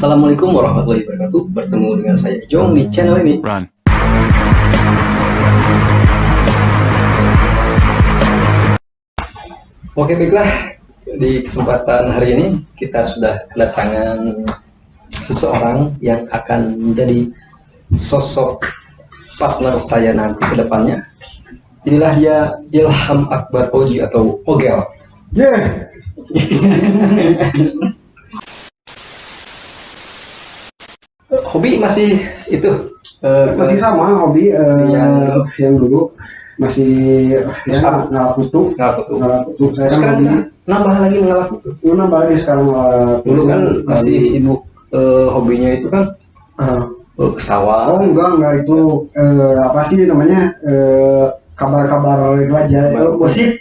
Assalamualaikum warahmatullahi wabarakatuh. Bertemu dengan saya Jong di channel ini. Run. Oke, baiklah. Di kesempatan hari ini kita sudah kedatangan seseorang yang akan menjadi sosok partner saya nanti ke depannya. Inilah dia, Ilham Akbar Oji atau Ogel. Yeah. Hobi masih itu Masih sama hobi yang dulu masih ya ngalap kutu. Saya kan sekarang hobi nambah lagi mengalak kutu. nambah lagi sekarang ngalap Dulu kutu. kan masih sibuk hobinya itu kan ke sawah. oh enggak itu apa sih namanya kabar-kabar itu aja gosip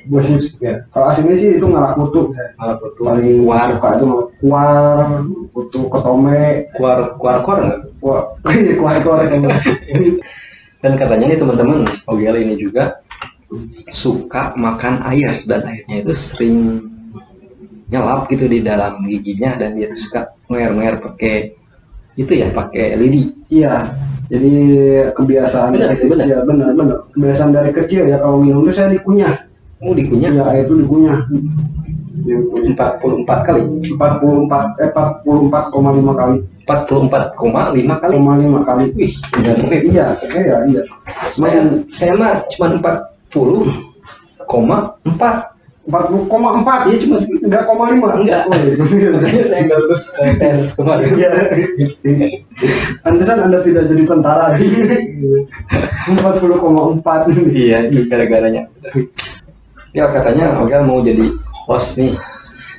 ya. Kalau aslinya sih itu ngalap kutu Ngalak kutu. paling suka itu kuar kutu ketome Kuar nggak? kuar Dan katanya nih teman-teman, Ogel ini juga suka makan air dan airnya itu sering nyelap gitu di dalam giginya, dan dia tuh suka ngoyer-ngoyer pakai itu ya, pakai lidi. iya. Jadi kebiasaan Benar, dari kecil, benar. Kebiasaan dari kecil ya, kalau minum itu saya dikunyah. Mau dikunyah Ya, air itu dikunyah. 44 kali. 44,5 kali. 44,5 kali. 5 kali. Wih, benar. Iya. Saya mah cuma 40,4. 40,4. Iya, cuma Enggak, 0,5. enggak. Oh, iya. Makanya saya nggak lulus tes kemarin. Iya. Pantesan Anda tidak jadi tentara. 40,4. Iya, itu gara-garanya. Ya, katanya Ogel mau jadi host nih.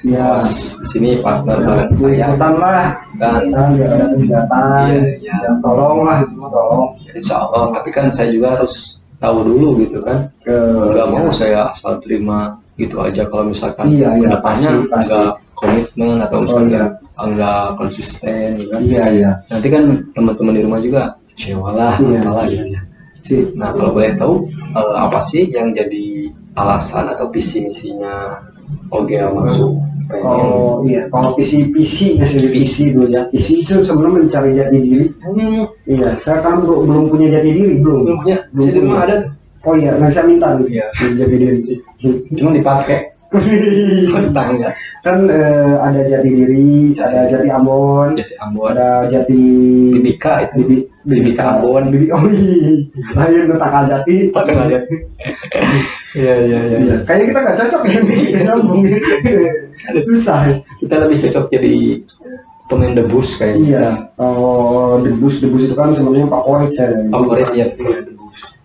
Ya. Host di sini partner bareng saya. Ikutan lah. Kan, Biar ada kegiatan. Iya. Ya, tolong lah, tolong. insya Allah. Tapi kan saya juga harus tahu dulu gitu kan. Nggak mau saya asal terima gitu aja kalau misalkan Iya, kedepannya pasti. nggak komitmen atau Oh, misalnya nggak konsisten gitu kan. Iya. Nanti kan teman-teman di rumah juga kecewa lah, Iya. apalah gitu ya. Sih. Nah, kalau boleh tahu apa sih yang jadi alasan atau visi misinya Ogel masuk pengen Kalau PC masih PC dulu ya. PC itu sebenarnya mencari jati diri. Iya, saya kan belum punya jati diri belum. belum punya, Belum jadi rumah punya. ada Oh iya, nanti saya minta nih. Iya. Jati diri. cuma dipakai tetangga. Kan ada jati diri, ada jati Ambon, Jadi Ambon, ada jati Bibika itu, Bibika Ambon. Bibi. Oh iya, lahir tetangga jati. Iya. Iya. Kayaknya kita nggak cocok ya nih, nyambung. Susah. Kita lebih cocok jadi pemain debus kayaknya. Iya. Oh, debus itu kan sebenarnya favorit saya. Favorit ya, debus.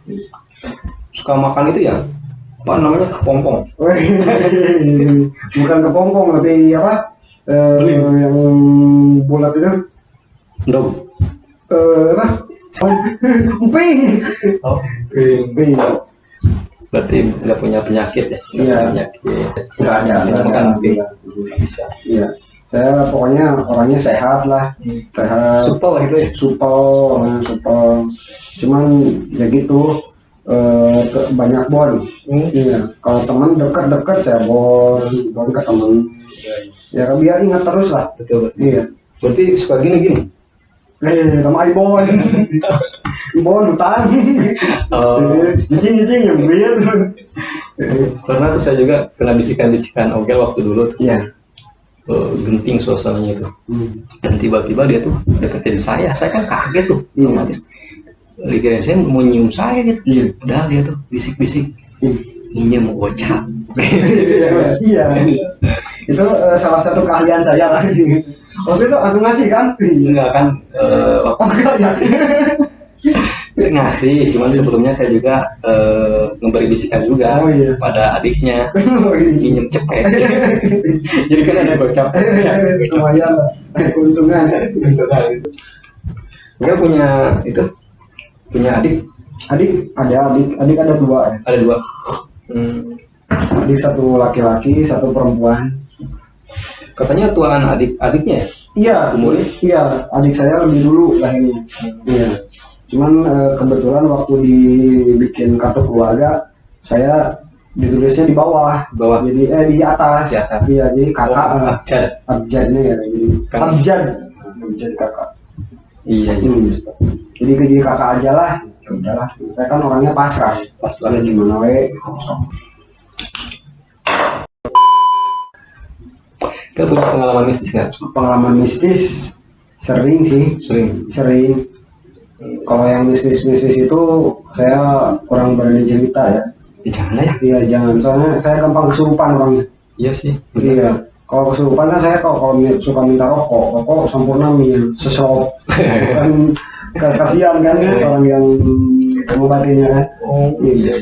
Suka makan itu ya, apa namanya, kepompong. Bukan kepompong, tapi apa? Yang bulat itu. Dog. Apa? Emping. Oh, Emping. berarti nggak punya penyakit ya? Iya. Penyakit. Nggak ada. Hanya makan emping. Iya. Bisa. Iya. Saya pokoknya orangnya sehat lah. Sehat. Supel gitu ya. Supel. Cuman ya gitu. Banyak bon. Iya. Kalau teman dekat saya bon ke teman. Ya biar ingat terus lah. Betul. Iya. Berarti suka gini. Sama Ibon. Ibon hutang. Jijing yang weird. Karena tuh saya juga kena bisikan-bisikan Ogel waktu dulu tuh. Iya. Genting suasananya itu. Dan tiba-tiba dia tuh deketin saya kan kaget tuh. Iya. Otomatis dikirain saya mau nyium saya gitu. Iya. Padahal dia tuh bisik-bisik, ini mau gocap. Iya. Itu salah satu keahlian saya lah. Waktu itu langsung ngasih kan? Enggak kan, Oh enggak ya. saya ngasih, cuman sebelumnya saya juga memberi bisikan juga Oh, iya. pada adiknya, minjem cepet. Jadi kan ada gocap. Lumayan lah. Keuntungan. Dia punya adik Adik ada 2 ya. ada 2. Adik 1 laki-laki, 1 perempuan. Katanya tuaan adiknya ya? Iya, Umurnya? Iya, adik saya lebih dulu lahirnya. Iya. Cuman kebetulan waktu dibikin kartu keluarga, saya ditulisnya di bawah. Jadi di atas. Di atas. Iya, jadi kakak Abjad. abjadnya ya, jadi Kan. abjad. jadi kakak. Iya. Jadi jadi kakak aja lah. Ya udahlah, saya kan orangnya pasrah. Ya gimana we gitu. Kita punya pengalaman mistis nggak? Pengalaman mistis sering sih, sering. Kalau yang mistis itu saya kurang berani cerita ya. Jangan lah ya. Iya jangan, soalnya saya gampang kesurupan orangnya. Iya sih. Iya. Kalau kesurupan kan saya kalau suka minta rokok sempurna seselop. Kan kasihan kan ya orang yang mengobatinya kan. Oh iya.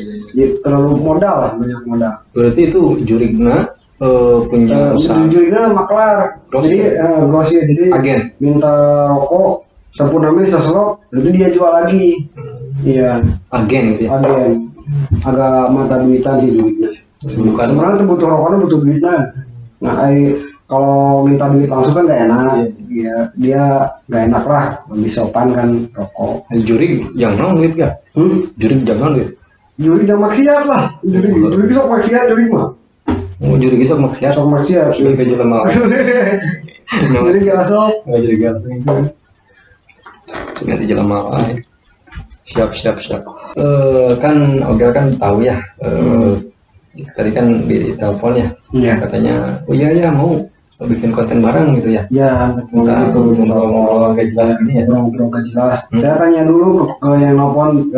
Terlalu modal lah, banyak modal. Berarti itu Jurigna punya usaha. Jurigna maklar. Jadi grosir, jadi agen. Minta rokok sempurna seselop, nanti dia jual lagi. Iya. Agen gitu ya. Agen. Agak mata duitan sih duitnya. Bukan. Sebenarnya butuh rokoknya butuh duitnya. Nah, kalau minta duit langsung kan nggak enak. Iya. Dia nggak enak lah, lebih sopan kan rokok. Jurig jangan duit gak? Jurig jangan duit. Jurig jangan maksiat lah. Jurig sok maksiat jurig mah. Oh jurig sok maksiat. Sok maksiat. Jurig aja lemah. Jurig gak sok. Jurig gak. Nanti jalan malah. Siap. Kan Ogel kan tahu ya. Tadi kan di telepon ya. Iya. Katanya, oh iya mau bikin konten bareng gitu ya. Ya, ngobrol gak jelas gini ya. Ngobrol gak jelas. Saya tanya dulu ke yang nelfon,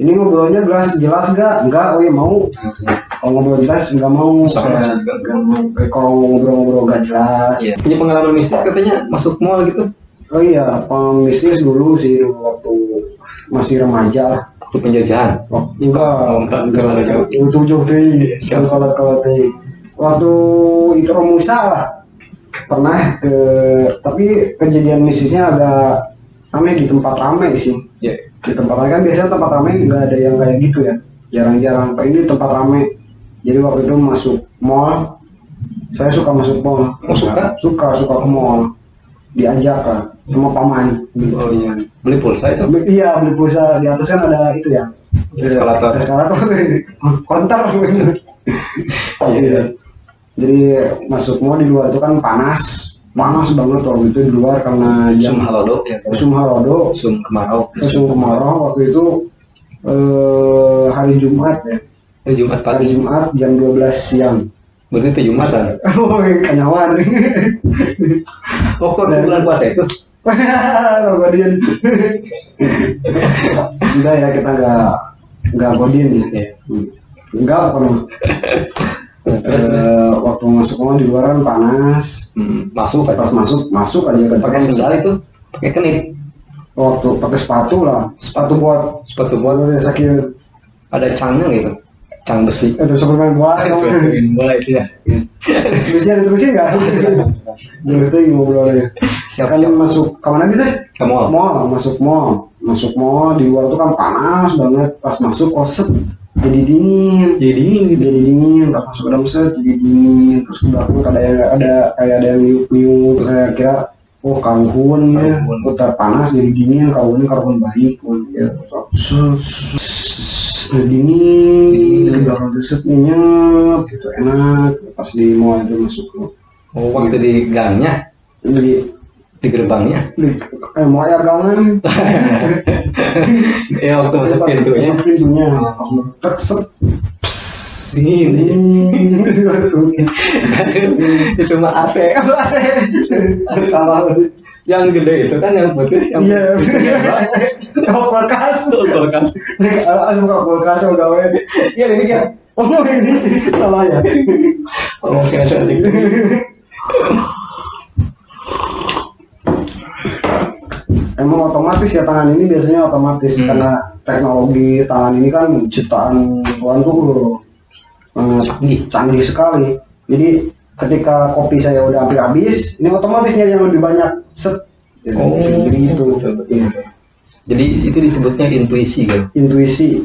ini ngobrolnya jelas gak? Enggak, oh iya mau. Kalau ngobrol jelas enggak mau. Kalau ngobrol gak jelas. Iya. Punya pengalaman mistis katanya masuk mall gitu. Oh iya, pembisnis dulu sih waktu masih remaja lah. Waktu penjajahan. Enggak. Tujuh deh. Kalau waktu itu Romusa lah. Pernah tapi kejadian mistisnya agak ramai di tempat ramai sih. Yeah. Di tempat ramai kan biasanya tempat ramai nggak ada yang kayak gitu ya. Jarang-jarang. Pak ini tempat ramai. Jadi waktu itu masuk mall. Saya suka masuk mall. Oh, suka ke mall. Diajak lah sama paman. Oh iya. Beli pulsa itu? Iya beli pulsa, di atas kan ada itu ya. Eskalator. Konter. Iya. Jadi masuk mall di luar itu kan panas banget waktu itu di luar karena Sum halodo ya. Sum kemarau waktu itu hari Jumat ya. Hari Jumat jam 12 siang. Berarti itu Jumatan. Oh, kanyawan. Oh, kok bulan puasa itu? Godin. Enggak ya, kita enggak godin ya. Enggak pernah. Waktu masuk mall di luar kan panas. Pas masuk aja kan. Pakai sendal itu? Pakai kenit? Waktu pakai sepatu lah. Sepatu buat sakit. Ada cangnya gitu. Cang besi. Itu Superman bola itu ya. Terusin nggak? Jadi itu ngobrolnya. Siap. Kan masuk kemana gitu? Ke mall. Masuk mall di luar tuh kan panas banget. Pas masuk set jadi dingin. Pas masuk ke dalam set jadi dingin. Terus ke belakang ada yang niup. Saya kira kahun ya. Putar panas jadi dingin. Kahun baik. Ya. Dingin ke belakang set nyenyap gitu enak pas di mall itu masuk. Waktu di gangnya di gerbangnya mau ya gangan ya waktu masuk pintunya set dingin itu mah AC salah yang gede itu kan yang putih yang kulkas buka kulkas gawe iya ini kan ini salah ya kira cantik emang otomatis ya tangan ini biasanya otomatis karena teknologi tangan ini kan ciptaan Tuhan tuh canggih sekali. Jadi ketika kopi saya udah hampir habis, ini otomatis nyari yang lebih banyak set. Jadi itu. Jadi itu disebutnya intuisi kan? Intuisi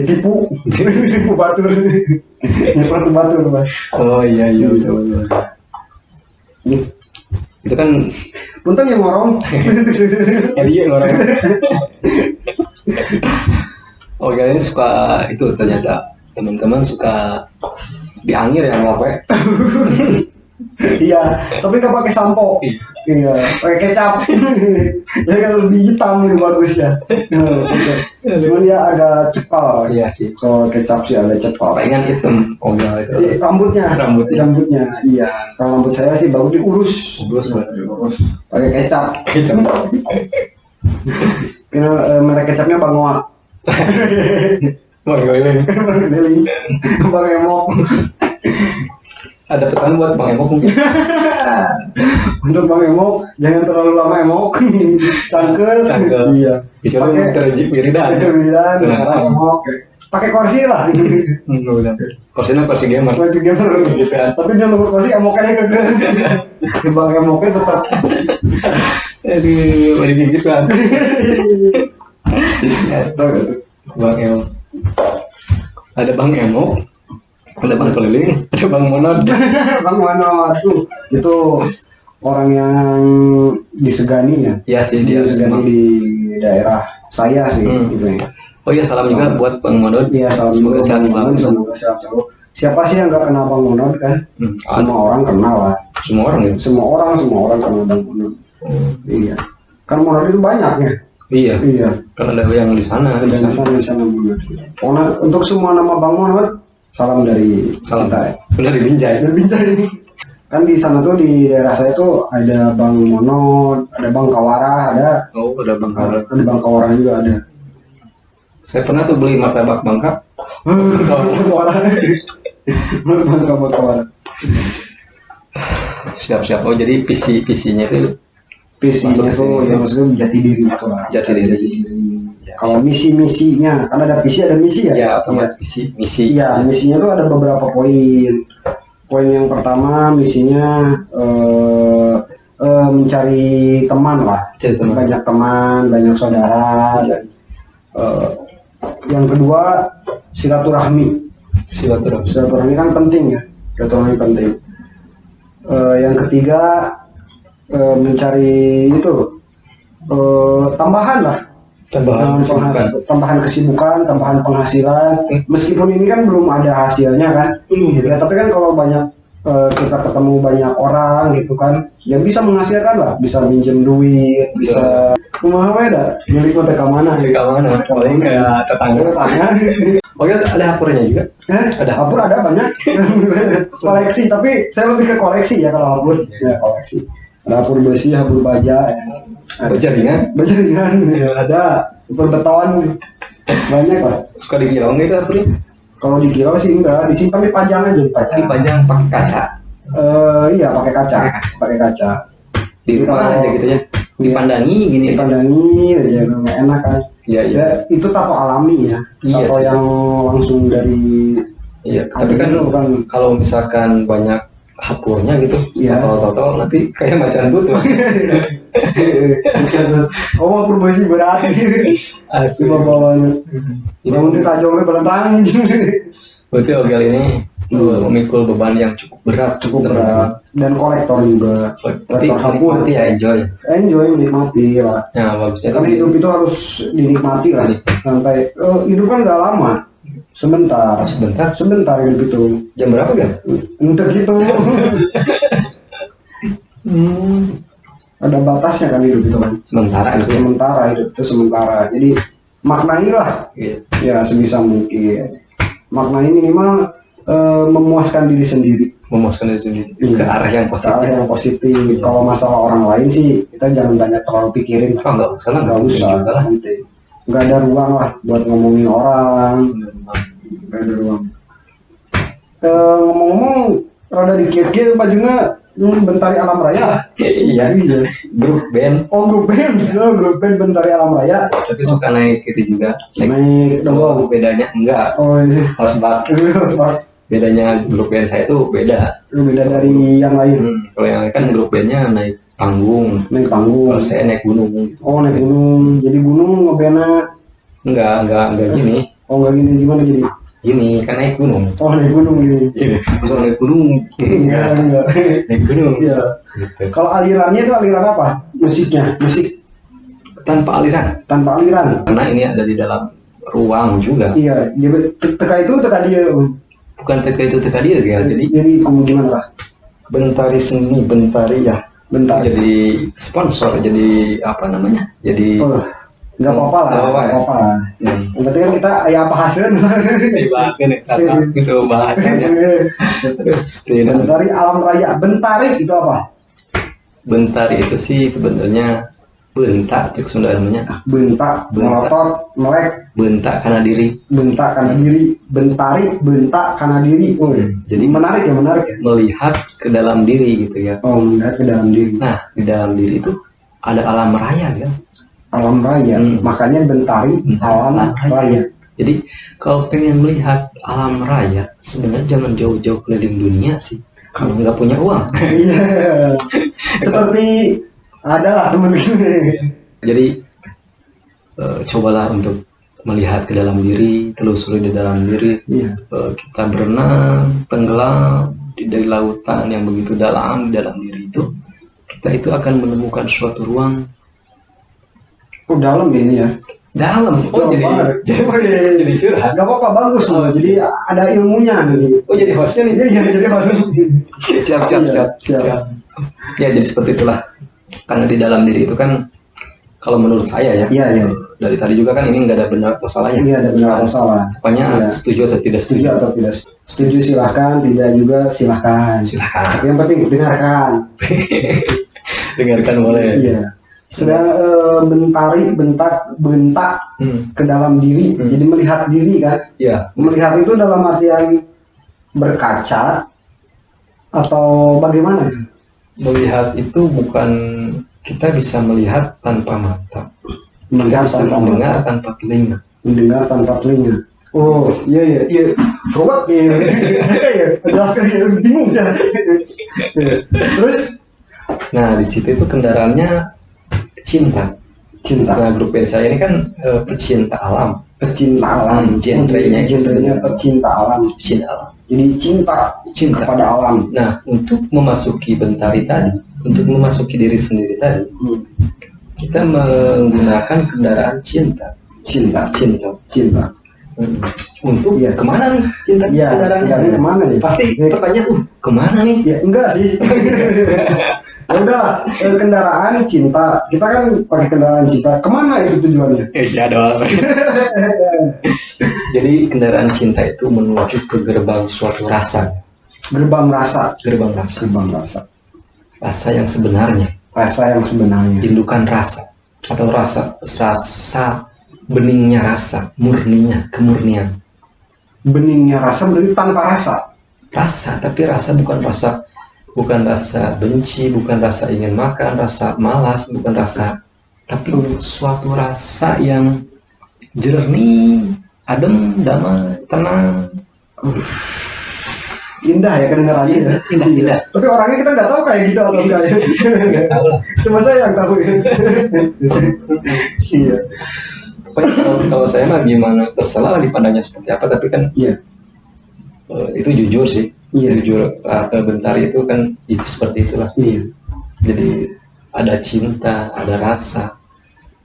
tipu batur. Batur. Oh iya betul. Itu kan punten yang ngorong. Dia ngorong. Oh kalian suka itu ternyata teman-teman suka diangir ya ngapain? Iya, tapi nggak pakai sampo. Iya, pakai kecap. Ya kan lebih hitam itu bagusnya. Cuman dia agak cepal. Iya sih. Kalau kecap sih agak cepal. Palingan hitam. Oh enggak itu. Rambutnya. Iya. Kalau rambut saya sih baru diurus. Urus. Pakai kecap. Karena merek kecapnya Bang Noah. Bang Emok. Ada pesan buat Bang Emok mungkin? Untuk Bang Emok, jangan terlalu lama emok. Cangkel. Iya. Pakai terjip wiridan. Emok. Pakai kursi lah. Kursinya kursi gamer. Gitu. Tapi jangan lupa kursi emoknya kegel. Bang Emoknya tetap. Aduh, balik gitu kan. Bang Emok. Ada Bang Emok. Ada Bang Keliling, ada Bang Monod. Bang Monod tuh itu orang yang disegani ya. Iya sih, dia disegani di daerah saya sih gitu ya. Oh iya, salam juga buat Bang Monod. Iya, salam semoga sehat selalu. Semoga sehat selalu. Siapa sih yang nggak kenal Bang Monod kan? Semua orang kenal lah. Semua orang ya? Semua orang kenal Bang Monod. Iya. Kan Monod itu banyak ya. Iya. Kan ada yang di sana. Di sana Monod. Untuk semua nama Bang Monod, salam dari kita. Dari Binjai. Kan di sana tuh di daerah saya tuh ada Bang Monod, ada Bang Kawara, ada. Oh, ada Bang Kawara. Ada Bang Kawara juga ada. Saya pernah tuh beli martabak Bangka. Kawara. Bang Kawara. Siap. Oh, jadi PC-nya itu PC-nya tuh ya maksudnya jati diri itu lah. Jati diri. Kalau misinya, kan ada visi ada misi ya? Ya, misi. Iya, misinya tuh ada beberapa poin. Poin yang pertama misinya mencari teman lah, banyak teman, banyak saudara. Dan, yang kedua silaturahmi. Silaturahmi kan penting ya, silaturahmi penting. Yang ketiga mencari itu tambahan lah. Tambahan kesibukan, tambahan penghasilan. Meskipun ini kan belum ada hasilnya kan. Ya, tapi kan kalau banyak kita ketemu banyak orang gitu kan, ya bisa menghasilkan lah, bisa minjem duit, bisa kumaha we da, beli ke mana? Paling kayak tetangga. Oh ya, ada hapurnya juga. Ada hapur ada banyak. Koleksi, tapi saya lebih ke koleksi ya kalau hapur. Ya koleksi. Ada hapur besi, hapur baja. Bajaringan ya, ada super beton banyak lah. Suka dikirong gitu hapurnya? Kalau dikira sih enggak, disimpan di pajang aja, dipajang pakai kaca. Iya pakai kaca. Di rumah aja gitu ya. Dipandangi gini. Dipandangi aja, enak kan. Iya. Itu tato alami ya. Tato yang langsung dari. Iya. Tapi kan kalau misalkan banyak hapurnya gitu, tato nanti kayak macan butuh. Oh, hapur besi berat. Asli bawahnya. Ini nanti tajongnya belentang. Berarti Ogel ini memikul beban yang cukup berat. Dan kolektor juga. Tapi menikmati ya, enjoy menikmati lah. Nah, bagusnya kan hidup itu harus dinikmati lah. Sampai hidup kan nggak lama. Sebentar hidup itu. Jam berapa kan? Untuk itu. Ada batasnya kan hidup itu kan. Sementara hidup itu sementara. Jadi maknailah. Ya sebisa mungkin. Maknai minimal memuaskan diri sendiri. Ke arah yang positif. Kalau masalah orang lain sih kita jangan banyak terlalu pikirin. Nggak usah. Nggak ada ruang lah buat ngomongin orang. Nggak ada ruang. Ngomong-ngomong rada dikit-dikit bajunya Bentari Alam Raya. Iya. Grup band. Grup band Bentari Alam Raya. Tapi suka naik itu juga. Naik dong. Bedanya enggak. Iya. Horseback. Bedanya grup band saya tuh beda dari yang lain. Kalau yang lain kan grup bandnya naik panggung. Kalau saya naik gunung. Naik gunung. Jadi gunung ngebandnya enggak gini. Enggak gini, gimana jadi? Gini kan naik gunung. Naik gunung gini. Bisa naik gunung. Enggak. Naik gunung. Iya. Gitu. Kalau alirannya itu aliran apa? Musik tanpa aliran. Karena ini ada di dalam ruang juga. Iya. Teka dia. Bukan teka dia ya. Jadi kamu gimana lah? Bentari Seni, Bentari ya. Bentar. Jadi sponsor, jadi apa namanya? Jadi Oh, nggak apa-apa lah, nggak apa-apa nggak ya? apa-apa lah. Yang penting kan kita ya apa hasilnya. Dibahasnya nih, kata bisa bahasannya. Terus Bentari Alam Raya. Bentari itu apa? Bentari itu sih sebenarnya bentak cek Sunda namanya. Bentak, Bentak. melotot, melek, Bentak karena diri, bentak karena diri, bentari, bentak karena diri. Oh, jadi menarik ya, menarik ya. melihat ke dalam diri gitu ya. Oh, melihat ke dalam diri. Nah, di dalam diri itu ada alam raya ya. Alam raya, makanya bentari alam raya. Jadi kalau pengen melihat alam raya, sebenarnya jangan jauh-jauh keliling dunia sih. Kalau nggak punya uang. Iya, seperti adalah teman gitu. Jadi cobalah untuk melihat ke dalam diri, telusuri di dalam diri. Iya. Kita berenang, tenggelam dari lautan yang begitu dalam di dalam diri itu, kita itu akan menemukan suatu ruang Oh, dalam ini ya. dalam. Oh, Dalam jadi banget. jadi curhat. Gak apa-apa, bagus loh. Oh, Jadi ada ilmunya nih. Oh, jadi hostnya nih. Iya, jadi maksudnya. Siap. Iya, siap. Ya, jadi seperti itulah. Karena di dalam diri itu kan, kalau menurut saya ya, Iya, iya. dari tadi juga kan ini nggak ada benar atau salahnya. Iya, ada benar atau salah. Pokoknya Iya. setuju atau tidak Setuju setuju. atau tidak setuju silahkan, tidak juga silahkan. Silahkan. Tapi yang penting dengarkan. Dengarkan boleh. Iya. Sedang bentari, bentak ke dalam diri. Jadi melihat diri kan. Ya, Melihat itu dalam artian berkaca atau bagaimana? melihat itu bukan kita bisa melihat tanpa mata. Kita Melihat bisa tanpa mendengar tanpa telinga. mendengar tanpa telinga. Oh, iya. Ruwet ya. Saya ya, jelaskan ya, bingung saya. Terus Nah, di situ itu kendaraannya cinta. cinta, Nah, grup band saya ini kan pecinta alam. pecinta alam, Genrenya itu genrenya sebenarnya pecinta alam. Pecinta alam. Jadi cinta Cinta. kepada alam. Nah, untuk memasuki bentari tadi, untuk memasuki diri sendiri tadi, kita menggunakan kendaraan cinta. Cinta. Untuk Iya. kemana nih cinta Iya, kendaraannya? kendaraannya kemana nih? Pasti pertanyaan, kemana nih? Ya enggak sih. Ya udah, kendaraan cinta. Kita kan pakai kendaraan cinta. Kemana itu tujuannya? Jadwal. Jadi kendaraan cinta itu menuju ke gerbang suatu rasa. Gerbang rasa. Gerbang rasa. Gerbang rasa. Rasa yang sebenarnya. Rasa yang sebenarnya. Indukan rasa. Atau rasa beningnya rasa. Murninya, kemurnian. Beningnya rasa berarti tanpa rasa. Rasa, tapi rasa bukan rasa benci, bukan rasa ingin makan, rasa malas, bukan rasa, tapi suatu rasa yang jernih, adem, damai, tenang. Indah ya kedengarannya ya. Indah. Tapi orangnya kita nggak tahu kayak gitu atau enggak ya. Cuma saya yang tahu ya. Iya. Pokoknya kalau saya mah gimana, terserah lah dipandangnya seperti apa, tapi kan Iya. Itu jujur sih. Iya. Jujur, Bentari itu kan itu seperti itulah. Iya. Jadi ada cinta, ada rasa.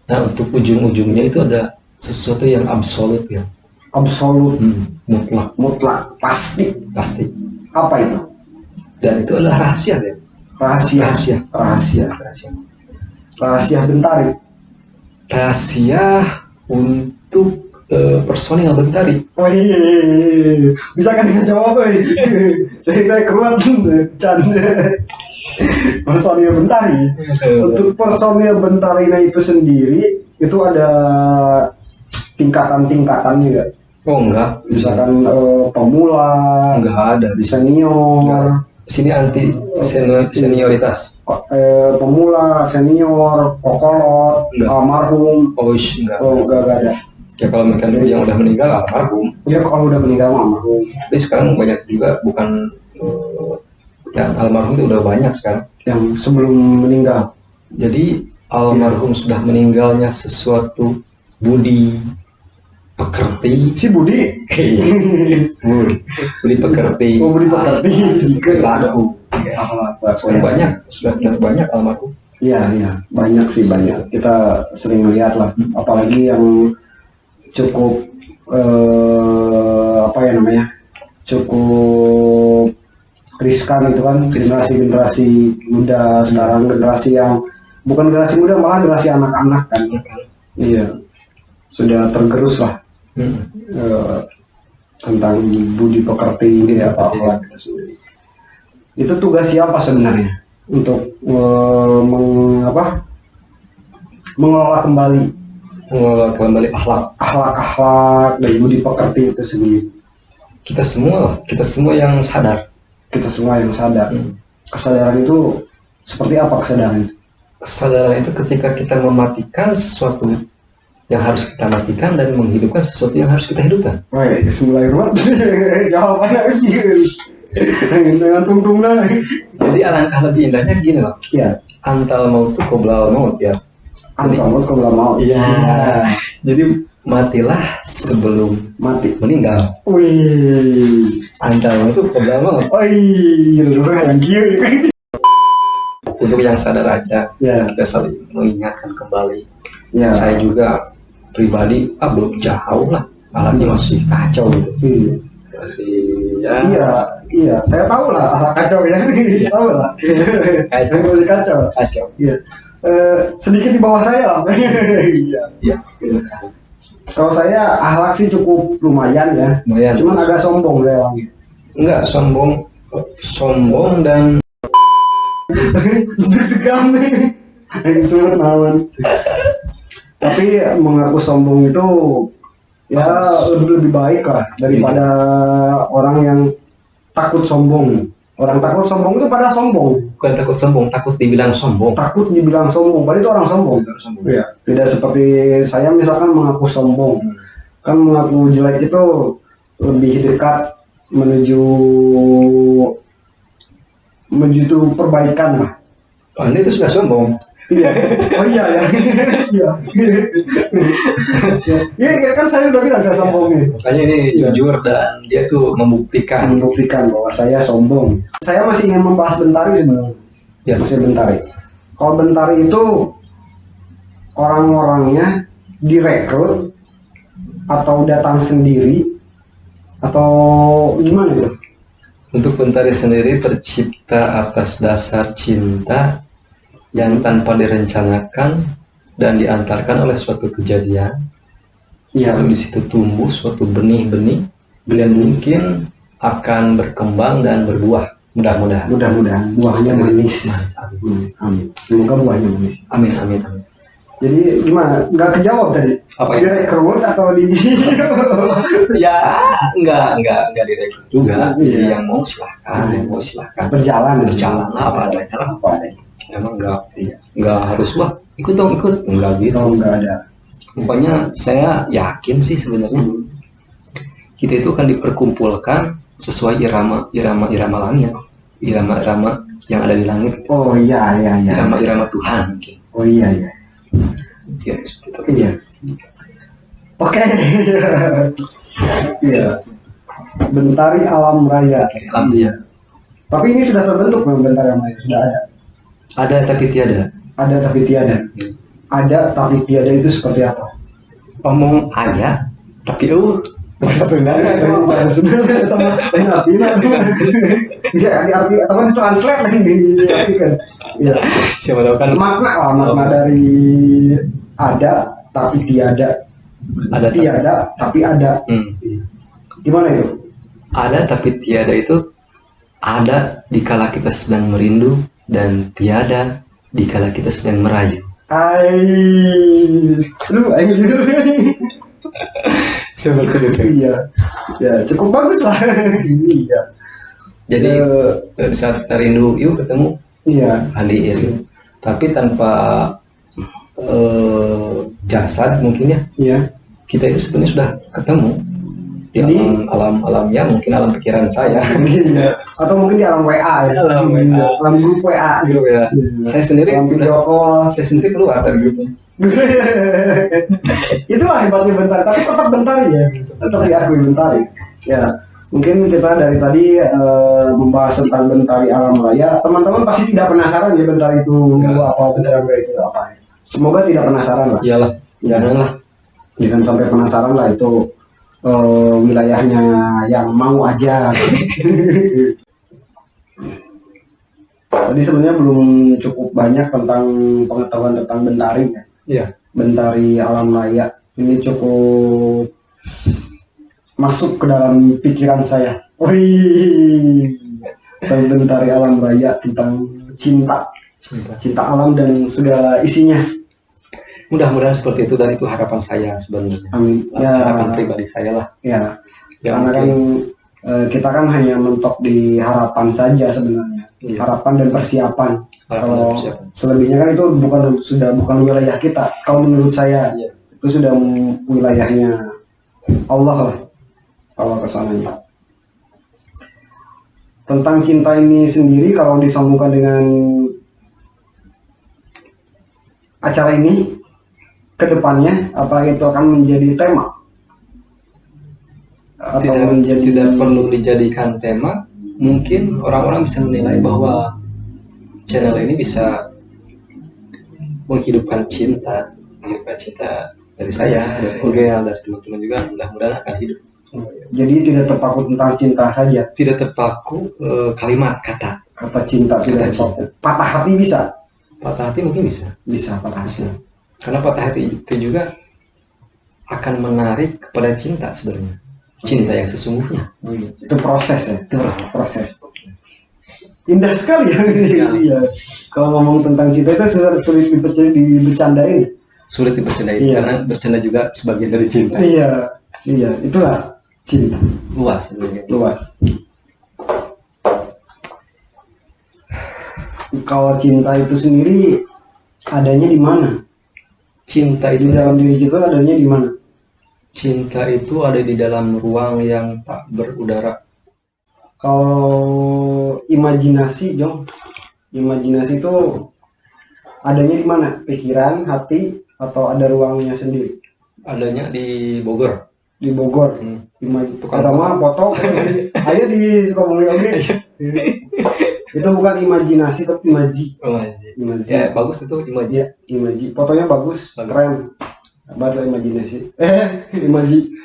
Nah, untuk ujung-ujungnya itu ada sesuatu yang absolut ya. Absolut, Mutlak, mutlak, pasti. pasti. Apa itu? Dan itu adalah rahasia ya. Rahasia. Rahasia Bentari. Rahasia untuk personil Bentari. Oh iya. Bisa kan dengan jawab saya kuat canda. Personil Bentari. Untuk personil Bentari itu sendiri itu ada tingkatan-tingkatannya nggak? Oh enggak, Misalkan pemula, enggak ada. di senior, Sini anti senioritas. pemula, senior, kokolot, Enggak. almarhum. Oh enggak. Oh, enggak ada. Ya kalau mereka yang udah meninggal almarhum. Ya kalau udah meninggal mah almarhum. Tapi sekarang banyak juga bukan yang almarhum itu udah banyak sekarang. Yang sebelum meninggal. Jadi almarhum sudah meninggalnya sesuatu budi pekerti. Si Budi. Budi pekerti. Oh, Budi pekerti. Laku. Sudah banyak almarhum. Iya, banyak sih banyak. Kita sering lihat lah, apalagi yang cukup apa ya namanya, cukup riskan itu kan, generasi muda sekarang, generasi yang bukan generasi muda, malah generasi anak-anak kan. Iya, sudah tergerus lah tentang budi pekerti ini atau akhlak. Itu tugas siapa sebenarnya untuk mengelola kembali akhlak dan budi pekerti itu sendiri? Kita semua yang sadar. Kesadaran itu seperti apa kesadaran itu? Kesadaran itu ketika kita mematikan sesuatu yang harus kita matikan dan menghidupkan sesuatu yang harus kita hidupkan. Woi, Bismillahirrahmanirrahim. Jawabannya serius. Dengan tung-tung dah. Jadi alangkah lebih indahnya gini loh. Iya. Antal maut itu qoblal maut ya. Antal maut qoblal maut. Iya. Jadi matilah sebelum mati meninggal. Wih. Antal maut itu qoblal maut. Wih, Untuk yang sadar aja, ya. Kita saling mengingatkan kembali. Ya. Saya juga pribadi belum jauh lah, alatnya masih kacau gitu. Masih ya. Iya, saya tahu lah alat kacau ya. Tahu lah. Kacau. Masih kacau. Iya. Sedikit di bawah saya lah. Iya. Kalau saya akhlak sih cukup lumayan ya. Lumayan. Cuman agak sombong saya orangnya. Enggak sombong dan deg-degan nih. Sulit lawan. Tapi mengaku sombong itu ya lebih baik lah daripada orang yang takut sombong. Orang takut sombong itu pada sombong. Bukan takut sombong, takut dibilang sombong. Padahal itu orang sombong. Ya, tidak seperti saya misalkan mengaku sombong. Kan mengaku jelek itu lebih dekat menuju perbaikan lah. Ini itu sudah sombong. Iya. Oh iya ya. Iya kan saya udah bilang saya sombong nih. Makanya ini jujur dan dia tuh membuktikan bahwa saya sombong. Saya masih ingin membahas Bentari sebenarnya. Ya. Masih Bentari. Kalau Bentari itu orang-orangnya direkrut atau datang sendiri atau gimana itu? Untuk Bentari sendiri tercipta atas dasar cinta yang tanpa direncanakan dan diantarkan oleh suatu kejadian. Ya. Lalu di situ tumbuh suatu benih-benih yang mungkin akan berkembang dan berbuah. Mudah-mudahan buahnya manis. Amin. Semoga buahnya manis. Amin. Jadi gimana? Nggak kejawab tadi? Apa itu? Direkrut atau di? Ya, enggak direkrut juga. Jadi yang mau silahkan. Berjalan apa adanya. Emang enggak harus ikut enggak gitu. Enggak ada. Pokoknya saya yakin sih sebenarnya kita itu akan diperkumpulkan sesuai irama langit, irama yang ada di langit. Oh iya. Irama Tuhan mungkin. Oh iya. Ya, seperti itu. Iya. Oke. Iya. Bentari Alam Raya. Alhamdulillah. Tapi ini sudah terbentuk memang Bentari Alam Raya, sudah ada. Ada tapi tiada. Ada tapi tiada itu seperti apa? Omong aja tapi bahasa Sunda. Bahasa Sunda lain artinya. Iya, arti teman translate lagi diartikan. Iya. Siapa tahu kan makna dari ada tapi tiada. Tiada tapi ada. Gimana itu? Ada tapi tiada itu ada dikala kita sedang merindu dan tiada dikala kita sedang merayu. Seperti itu. Iya. Ya, cukup bagus lah. Ini ya. Jadi saat kita rindu, yuk ketemu. Iya. Hadir. Tapi tanpa jasad mungkin ya. Iya. Kita itu sebenarnya sudah ketemu di alam ya, mungkin alam pikiran saya. Iya. Atau mungkin di alam WA ya. Alam grup WA. Grup ya. Saya sendiri saya sendiri keluar dari grupnya. Itulah hebatnya Bentari, tapi tetap Bentari ya, tetap diakui Bentari. Ya, mungkin kita dari tadi membahas tentang Bentari Alam Raya. Teman-teman pasti tidak penasaran ya Bentari itu apa, Bentari Alam Raya itu apa. Semoga tidak penasaran lah. Iyalah, janganlah. Jangan sampai penasaran lah, itu wilayahnya yang mau aja. Tadi sebenarnya belum cukup banyak tentang pengetahuan tentang Bentari ya. Iya. Bentari alam raya ini cukup masuk ke dalam pikiran saya. Wih, tentang Bentari alam raya, tentang cinta alam dan segala isinya. Mudah-mudahan seperti itu, dan itu harapan saya sebenarnya. Amin. Ya, harapan pribadi saya lah. Ya, Ya, karena kan kita kan hanya mentok di harapan saja sebenarnya. Iya. Harapan dan persiapan. Harapan Kalau dan persiapan. selebihnya kan itu bukan wilayah kita. Kalau menurut saya Iya. itu sudah wilayahnya Allah lah. Kalau kesananya. Tentang cinta ini sendiri, kalau disambungkan dengan acara ini, kedepannya apa itu akan menjadi tema? Atau Tidak perlu dijadikan tema. Mungkin orang-orang bisa menilai bahwa channel ini bisa menghidupkan cinta dari saya, dari Ogel, dari teman-teman juga. Mudah-mudahan akan hidup. Jadi tidak terpaku tentang cinta saja. Tidak terpaku kalimat kata Cinta tidak terpaku. Patah hati bisa. Patah hati mungkin bisa. Bisa patah hati. Karena patah hati itu juga akan menarik kepada cinta sebenarnya. Cinta yang sesungguhnya. Itu proses ya. Itu Proses. Indah sekali ya. Sekali. Iya. Kalau ngomong tentang cinta itu sulit dibercandain. Sulit dipercayai, Iya. karena bercanda juga sebagian dari cinta. Iya. Itulah cinta. Luas sebenarnya. Luas. Kalau cinta itu sendiri adanya di mana? Cinta Di itu dalam diri kita adanya di mana? Cinta itu ada di dalam ruang yang tak berudara. Kalau imajinasi, Jong, imajinasi itu adanya di mana? Pikiran, hati, atau ada ruangnya sendiri? Adanya di Bogor. Di Bogor. Tukang Pertama foto, ayo di Sukabumi oke. Itu bukan imajinasi tapi imaji. Imaji. Ya bagus itu imaji. Ya, imaji. Fotonya bagus, keren. Baru imajinasi. Imaji.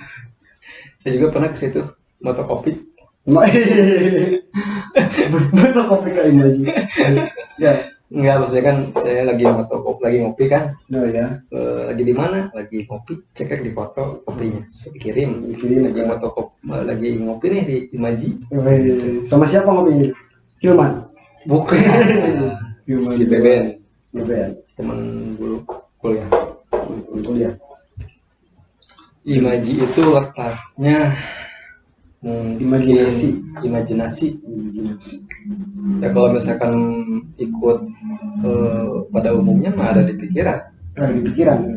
Saya juga pernah ke situ motokopi. Betul kopi ke imaji. Ya. Enggak, maksudnya kan saya lagi motokopi, lagi ngopi kan. Oh ya. Lagi di mana? Lagi ngopi, cek di foto kopinya. Saya kirim lagi motokopi, lagi ngopi nih di Imaji. Sama siapa ngopinya? Hilman. Bukan. Si Beben. Teman dulu kuliah. Imaji itu letaknya imajinasi. Ya kalau misalkan ikut pada umumnya mah ada di pikiran.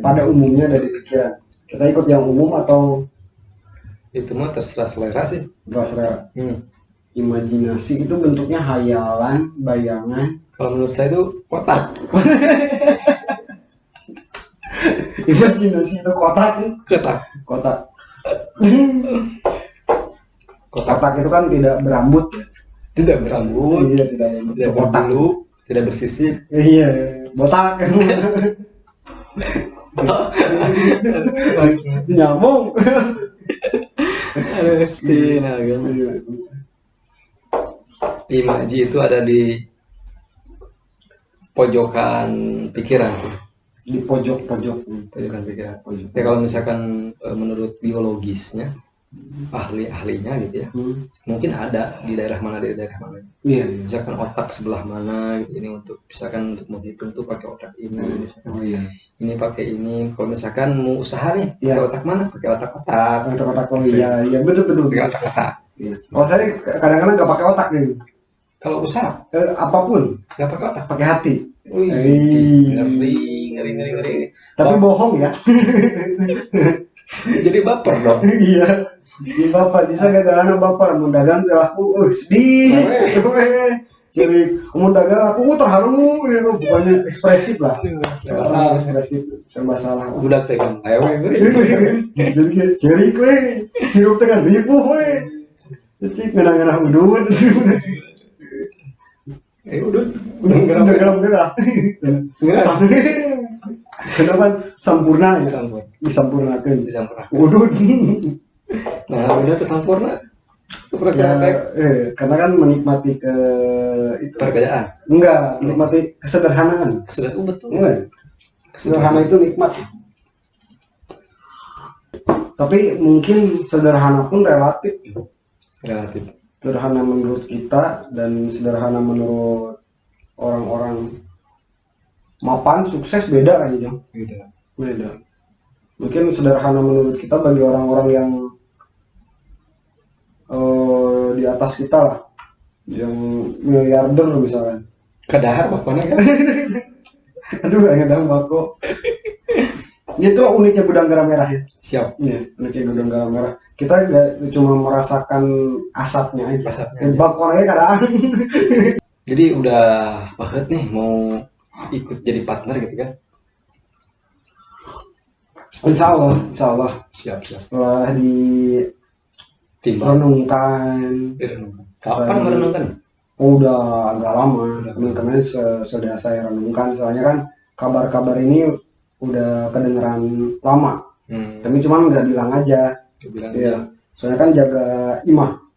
Pada umumnya ada di pikiran. Kita ikut yang umum atau itu mah terserah selera sih. Terserah. Imajinasi itu bentuknya hayalan, bayangan. Kalau menurut saya itu kotak. Imajinasi itu kotak. Kotak itu kan tidak berambut. Tidak berambut. Iya, tidak berbulu, tidak bersisik. Iya, botak. Nyambung. Imaji itu ada di pojokan pikiran. Di pojokan pikiran. Ya kalau misalkan menurut biologisnya, ahlinya gitu ya, mungkin ada di daerah mana. Iya. Misalkan otak sebelah mana gitu, ini untuk misalkan untuk menghitung tuh pakai otak ini, misalkan ini pakai ini. Kalau misalkan mau usaha nih, pakai otak mana? Pakai otak-otak. Iya, betul. Pakai otak-otak. Kalau saya kadang-kadang nggak pakai otak nih. Kalau usaha apapun nggak pakai otak, pakai hati. Ngeri. Tapi bohong ya. Jadi baper dong. Iya. Di bapak bisa gara-gara bapak mau dagang aku sedih. Jadi mau dagang aku terharu, bukannya ekspresif lah. Serba salah. Budak tekan ewe. Jadi cerik we, hirup tekan ribu we. Cik ngena-ngena udun. Udun gerah. Kenapa sampurna ya? Disampurnakan. Udun. Nah, udah tersampurna. Super Ya, praktek karena kan menikmati ke itu. perbedaan. Enggak, menikmati kesederhanaan. Sudah betul. Enggak. Sederhana itu nikmat. Tapi mungkin sederhana pun relatif. Relatif. Sederhana menurut kita dan sederhana menurut orang-orang mapan sukses beda kan ya. Gitu. Beda. Mungkin sederhana menurut kita bagi orang-orang yang di atas kita lah, yang miliarder misalkan. Kadahar bapaknya kan. Aduh, nggak ada bako. Itu uniknya gudang garam merah ya. Siap. Iya, uniknya gudang garam merah. Kita nggak cuma merasakan asapnya aja. Asapnya aja. Bakornya kadang. Jadi udah banget nih mau ikut jadi partner gitu kan. Insya Allah. Siap. Setelah Timbang. direnungkan, Kapan merenungkan? udah agak lama. Teman-teman sudah saya renungkan. Soalnya kan kabar-kabar ini udah kedengeran lama. Tapi cuman nggak bilang aja. Bilang Iya. Soalnya kan jaga image.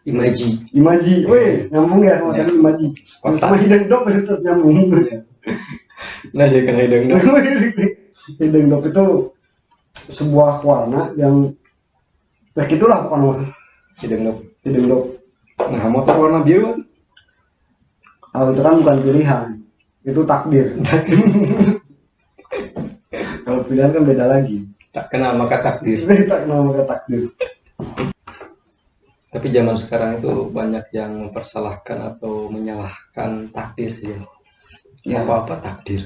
imaji. Weh, nyambung ya sama tadi imaji. Sama hidung dok tetap nyambung. Nah, jadi kena hidung dong. Hidung dok itu sebuah warna yang ya gitulah pokoknya. Hidung dok. Nah, motor warna biru. Itu kan bukan pilihan, itu takdir. Kalau pilihan kan beda lagi. Tak kenal maka takdir. Tak kenal maka takdir. Tapi zaman sekarang itu banyak yang mempersalahkan atau menyalahkan takdir sih. Ya apa-apa takdir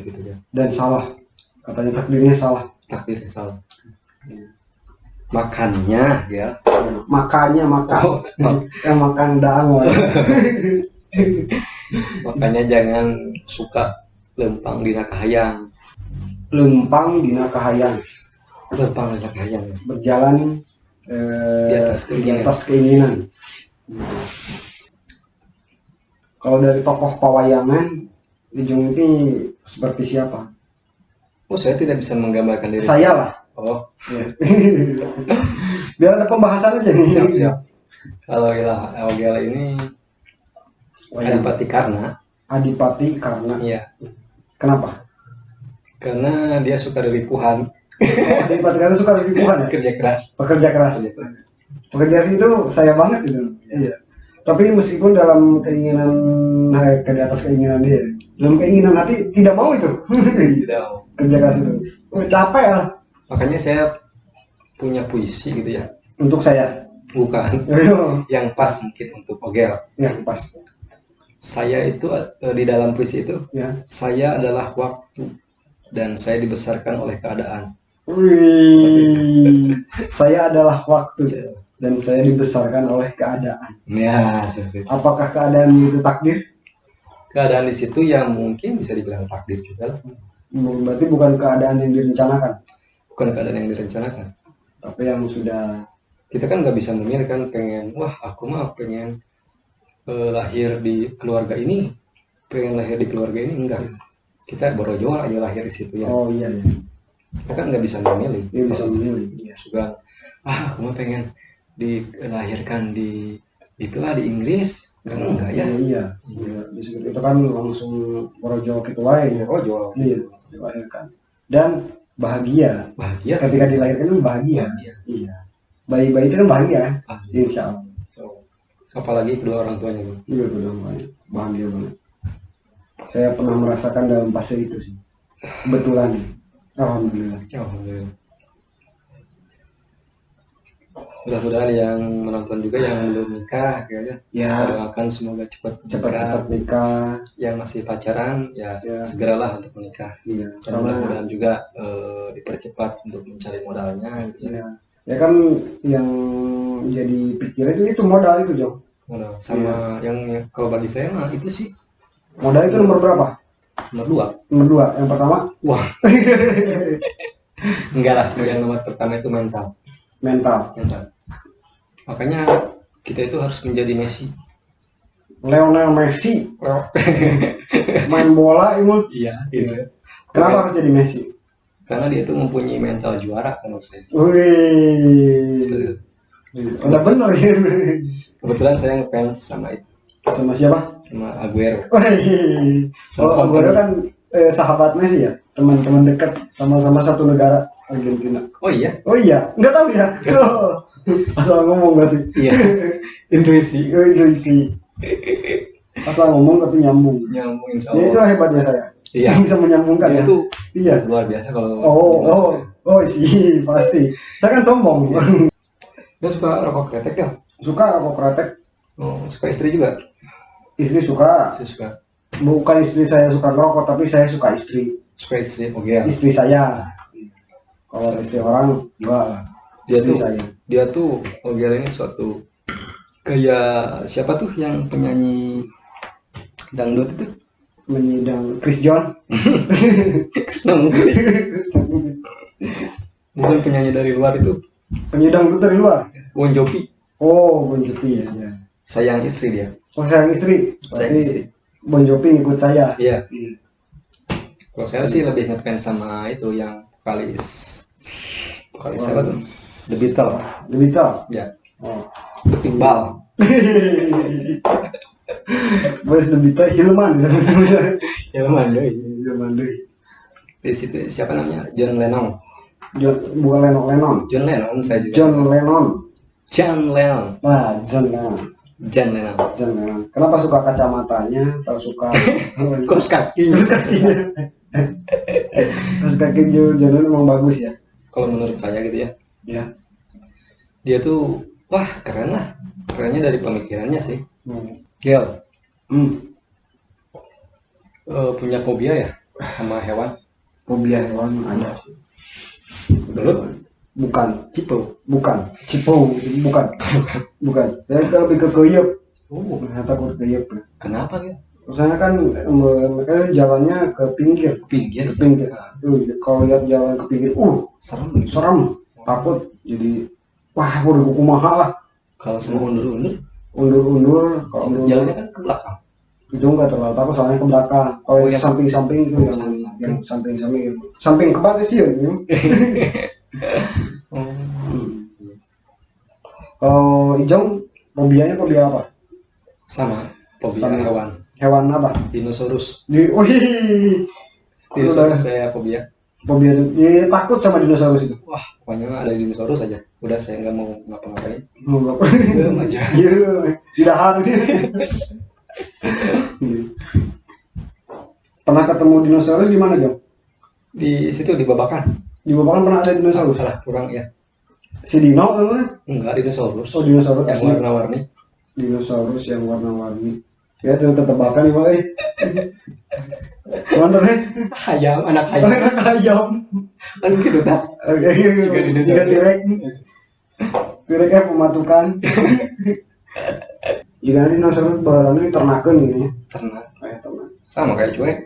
gitu ya. Dan salah, katanya takdirnya salah. Takdirnya salah. Makannya ya. Makanya makan. Makan daang. Makanya jangan suka lempang dina kahayang. Lempang dina kahayang. Lempang dina kahayang. Berjalan Di atas keinginan. Kalau dari tokoh pawayangan, Ujung ini seperti siapa? Oh, saya tidak bisa menggambarkan diri. Saya lah. Oh, Ya. Biar ada pembahasan aja nih. siap. Kalau Ogel ini Adipati Karna. Adipati Karna. Iya. Kenapa? Karena dia suka rilipuhan. Adipati Karna suka rilipuhan ya? Kerja keras. Pekerja keras. Pekerja keras itu saya banget gitu. Iya. Tapi meskipun dalam keinginan ke di atas keinginan dia, dalam keinginan hati tidak mau itu. Tidak mau. Kerja keras itu. Capek lah. Makanya saya punya puisi gitu ya. Untuk saya. Bukan. Yang pas mungkin untuk Ogel. Ya pas. Saya itu di dalam puisi itu, Ya. saya adalah waktu dan saya dibesarkan oleh keadaan. Wih, saya adalah waktu dan saya dibesarkan oleh keadaan. Ya, seperti itu. Apakah keadaan itu takdir? Keadaan di situ yang mungkin bisa dibilang takdir juga lah. Berarti bukan keadaan yang direncanakan, Bukan keadaan yang direncanakan. tapi yang sudah. Kita kan nggak bisa memilih kan, pengen, wah aku mah pengen lahir di keluarga ini, pengen lahir di keluarga ini, enggak. Kita borojol aja lahir di situ ya. Oh iya ya. Kita kan nggak bisa memilih. Dia bisa memilih. Ya, suka, aku mah pengen dilahirkan di itulah di Inggris, kan enggak ya. Iya. Iya. Itu kan langsung merojo gitu aja. Ya. Borojol. Iya. Dilahirkan. Dan bahagia. Bahagia. Ketika dilahirkan itu bahagia. Iya. Bayi-bayi itu kan bahagia. Insya Allah. Apalagi kedua orang tuanya tuh. Iya benar banget. Bahagia banget. Saya pernah merasakan dalam fase itu sih. Kebetulan. Alhamdulillah. Alhamdulillah. Mudah-mudahan yang menonton juga yang belum nikah ya. Ya. Doakan semoga cepat nikah. Yang masih pacaran ya, Ya. segeralah untuk menikah. Iya. Dan mudah-mudahan juga dipercepat untuk mencari modalnya gitu ya. Ya. Ya kan yang jadi pikiran itu modal itu Jong. Modal sama yang kalau bagi saya mah itu sih Modal itu nomor berapa? nomor 2. Nomor 2. Yang pertama? Wah. Enggak lah, yang nomor pertama itu mental. Mental. Makanya kita itu harus menjadi Messi. Lionel Messi main bola itu. Iya, gitu. Kenapa harus jadi Messi? Karena dia itu mempunyai mental juara kan menurut saya. Wih. Udah bener ya. Kebetulan saya ngefans sama itu, Sama siapa? sama Aguero. Oh, Aguero kan sahabat Messi ya, teman-teman dekat, sama-sama satu negara, Argentina. Oh iya, Oh iya, nggak tahu ya. Oh, asal ngomong berarti. iya. Intuisi. Oh, intuisi. Asal ngomong tapi nyambung. Nyambung insya Ya itu Allah. hebatnya saya. Iya. Bisa menyambungkan Dia ya. tuh Iya. luar biasa kalau. Oh sih pasti. Saya kan sombong. Dia suka rokok kretek ya. Suka rokok kretek. Oh, suka istri juga. Istri suka. Saya suka. Bukan istri saya suka ngerokok, tapi saya suka istri. Suka istri. Oke ya. Istri saya. Kalau istri orang enggak. Dia Istri tuh, saya. dia tuh Ogel ini suatu kayak siapa tuh yang penyanyi dangdut itu? Menyidang Chris John. Senang mungkin. Bukan penyanyi dari luar itu. Penyidang itu dari luar. Bon Jovi. Oh, Bon Jovi ya. Sayang istri dia. Oh, sayang istri. Sayang istri. Berarti Bon Jovi ikut saya. Iya. Kalau saya sih lebih ngefans sama itu yang vokalis siapa tuh? The Beatles. The Beatles. Ya. Oh. Iqbal. Voice The Beatles Hilman. Ya mana? Hilman deh. Di situ siapa namanya? John Lennon. Bukan Lennon. John Lennon saya juga. John Lennon. John Lennon. Nah, John Lennon. John Lennon. John Lennon. Kenapa suka kacamatanya? Atau suka Kurs kaki. kakinya? Terus kaki John Lennon emang bagus ya. Kalau menurut saya gitu ya. Ya. Dia tuh wah keren lah. Kerennya dari pemikirannya sih. Gel. Punya fobia ya sama hewan. Fobia hewan ada sih. Belut. Bukan. Cipo. Bukan. Cipo. Bukan. Bukan. Saya lebih ke keyep. Oh, Saya takut keyep. kenapa ya? Soalnya kan mereka jalannya ke pinggir. Pinggir. Ke pinggir. Tuh, kalau lihat jalan ke pinggir, Serem. serem. Takut. Jadi, wah, udah kuku mahal lah. Kalau semua undur-undur, Undur-undur. Kalau undur, jalannya kan ke belakang. itu enggak terlalu takut soalnya ke belakang. Kalau Oh, yang yang- samping-samping itu Oh, yang samping-samping. yang samping-samping. Samping ke bawah sih ya. Kalau Ijong, fobianya fobia apa? Sama fobia Sama. hewan. Hewan apa? Dinosaurus. Wih, Dinosaurus saya fobia. fobia dia takut sama dinosaurus itu. Wah, pokoknya ada dinosaurus aja. Udah saya nggak mau ngapa-ngapain. Mau apa? Diam aja. Iya, tidak harus. Pernah ketemu dinosaurus di mana, Jong? Di situ di Babakan. Di Babakan pernah ada dinosaurus? Salah kurang ya. Si Dino namanya? Enggak dinosaurus. Oh, dinosaurus Yang asli. warna-warni. Dinosaurus yang warna-warni. Ya, itu tebakan nih, Pak. Mana nih? Ayam, anak ayam. Ayam. Kan gitu tak? Oke, tiga tirek. Tireknya pematukan. Jika dinosaurus bahannya diternakan ini. Ternak. Kayak ternak. Sama kayak cuek.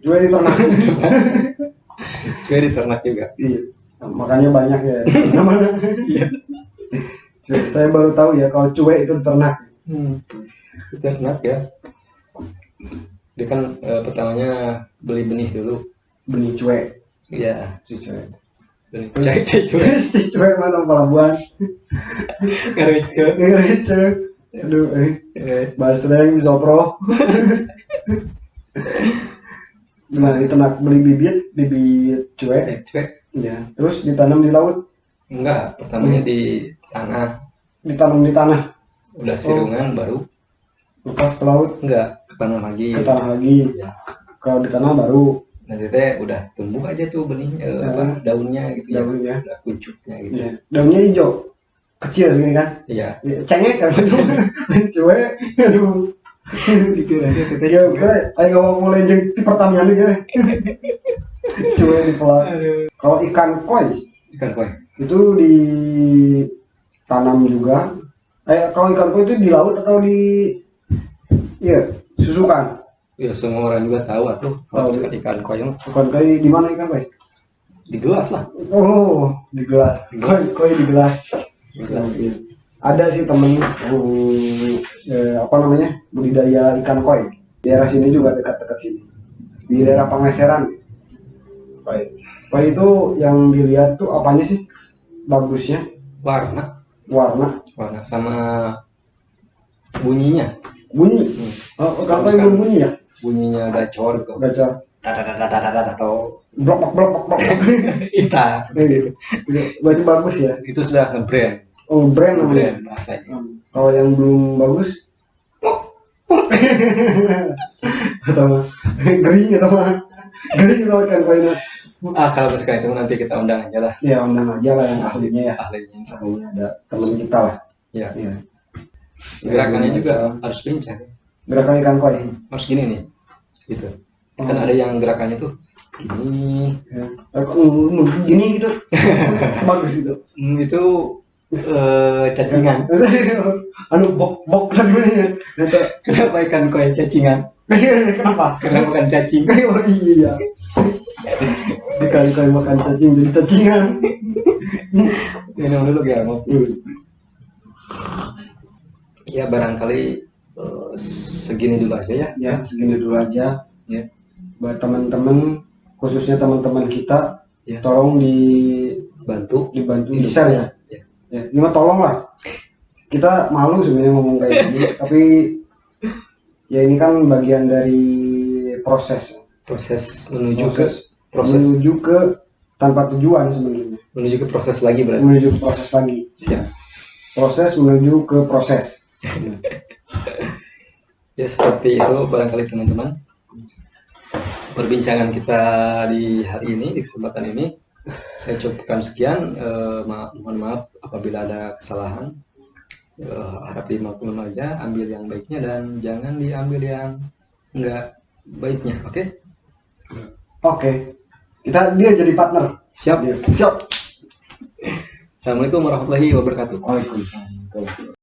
Cuek diternakan. Cuek di ternak juga. Iya. Nah, makanya banyak ya. Namanya. Iya. Saya baru tahu ya kalau cuek itu ternak. Ternak ya. Dia kan pertamanya beli benih dulu. Benih cuek. Iya. Si cuek. Benih cuek. Si cuek mana pelabuhan. Ngerice. Ngerice. Aduh, basreng, sopro. Gimana diternak beli bibit cuek. Cuek. Ya. Terus ditanam di laut, Enggak, pertamanya di tanah. ditanam di tanah. Udah sirungan baru. Lepas ke laut, Enggak, ke tanah lagi. ke tanah lagi. Ya. Kalau di tanah baru Nanti teh udah tumbuh aja tuh benihnya, daunnya gitu ya. daunnya. Udah kuncupnya gitu. Ya. Daunnya hijau. Kecil segini kan. Iya. Ya, cengek kan cuek. Aduh. Dikira aja teteh. Ya, gue ayo ngomong mulai jeung di pertanian ini. Cuek di pelak. Kalau ikan koi Ikan koi. itu ditanam juga. Kalau ikan koi itu di laut atau di susukan? Ya semua orang juga tahu atuh kalau ikan koi mah Ikan koi di mana ikan koi? di gelas lah. Oh, di gelas. Koi di gelas. Ada sih temen apa namanya budidaya ikan koi daerah sini juga dekat-dekat sini di daerah Pangeseran. Koi itu yang dilihat tuh apanya sih bagusnya? warna warna sama bunyinya. bunyi. Kankoy berbunyi ya, Bunyinya gacor gitu. gacor Atau blok blok blok blok. kita Gitu. Berarti bagus ya. itu sudah nge-brand. Oh, brand namanya. Brand bahasanya. Kalau yang belum bagus atau gering atau kan koinnya. Kalau kesukaan itu nanti kita undang aja lah. Ya undang aja lah yang ahlinya ya. Ahlinya insya Allah. Ahlinya ada teman kita lah. Ya. Ya. Gerakannya juga harus lincah. Gerakan ikan koi. Harus gini nih. Gitu. Kan ada yang gerakannya tuh gini. Ya. Gini gitu. Bagus itu. Itu cacingan. Anu bok lagi. Kenapa ikan koi cacingan? Kenapa? Karena bukan cacing. Oh iya. Dikali-kali makan cacing jadi cacingan. Minum dulu ya mau. Ya barangkali segini dulu aja ya. Ya segini dulu aja. Ya. Buat teman-teman, khususnya teman-teman kita, Ya. tolong dibantu di share ya. Ya, cuma tolong lah. Kita malu sebenarnya ngomong kayak gini, tapi ya ini kan bagian dari proses menuju ke tanpa tujuan sebenarnya. Menuju ke proses lagi berarti. Menuju ke proses lagi. Siap. Proses menuju ke proses. Ya seperti itu barangkali teman-teman. Perbincangan kita di hari ini, di kesempatan ini saya cukupkan sekian. Mohon maaf apabila ada kesalahan. Harap dimaklum aja, ambil yang baiknya dan jangan diambil yang enggak baiknya. Oke? Dia jadi partner. Siap. Siap. Assalamualaikum warahmatullahi wabarakatuh. Waalaikumsalam.